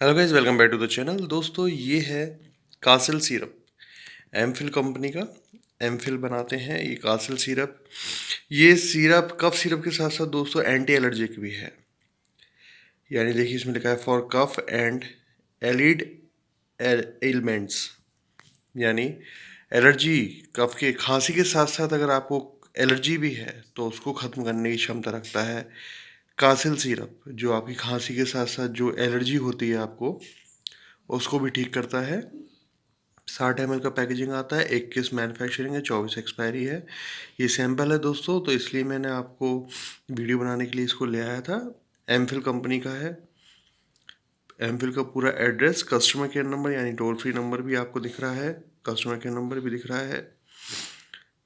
Hello guys, welcome back to the channel. दोस्तों, ये है कासिल सिरप, एमफिल कंपनी का। एमफिल बनाते हैं ये कासिल सिरप। ये सिरप कफ सिरप के साथ साथ दोस्तों एंटी एलर्जिक भी है। यानी देखिए, इसमें लिखा है फॉर कफ एंड एलिड एलिमेंट्स। यानी एलर्जी, कफ के खांसी के साथ साथ अगर आपको एलर्जी भी है तो उसको ख़त्म करने की क्षमता रखता है कासिल सिरप, जो आपकी खांसी के साथ साथ जो एलर्जी होती है आपको उसको भी ठीक करता है। 60 ml का पैकेजिंग आता है, 21 मैन्युफैक्चरिंग है, 24 एक्सपायरी है। ये सैंपल है दोस्तों, तो इसलिए मैंने आपको वीडियो बनाने के लिए इसको ले आया था। एमफिल कंपनी का है। एमफिल का पूरा एड्रेस, कस्टमर केयर नंबर यानी टोल फ्री नंबर भी आपको दिख रहा है, कस्टमर केयर नंबर भी दिख रहा है।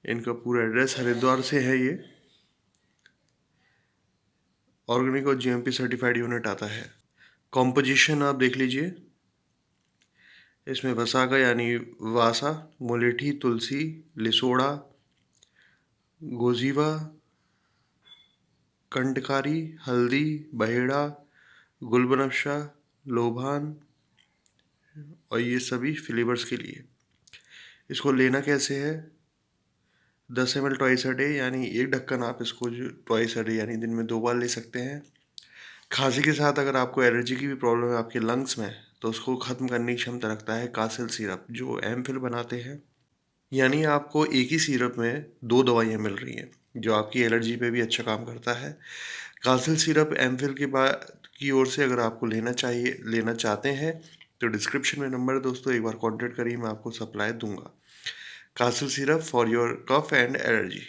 इनका पूरा एड्रेस हरिद्वार से है। ये ऑर्गेनिक और जीएमपी सर्टिफाइड यूनिट आता है। कॉम्पोजिशन आप देख लीजिए। इसमें वसाका यानी वासा, मुलेठी, तुलसी, लिसोड़ा, गोजीवा, कंटकारी, हल्दी, बहेड़ा, गुलबनफशा, लोबान, और ये सभी फ्लेवर्स के लिए। इसको लेना कैसे है? 10 ml ट्वाइस अ डे, यानी एक ढक्कन आप इसको जो ट्वाइस अ डे यानी दिन में 2 बार ले सकते हैं। खांसी के साथ अगर आपको एलर्जी की भी प्रॉब्लम है आपके लंग्स में, तो उसको ख़त्म करने की क्षमता रखता है कासिल सिरप, जो एमफिल बनाते हैं। यानी आपको एक ही सिरप में 2 दवाइयाँ मिल रही हैं, जो आपकी एलर्जी पे भी अच्छा काम करता है। कासिल सिरप एमफिल के बाद की ओर से अगर आपको लेना चाहते हैं तो डिस्क्रिप्शन में नंबर है दोस्तों, एक बार कॉन्टैक्ट करिए, मैं आपको सप्लाई दूंगा। कासिल syrup for your cough and allergy.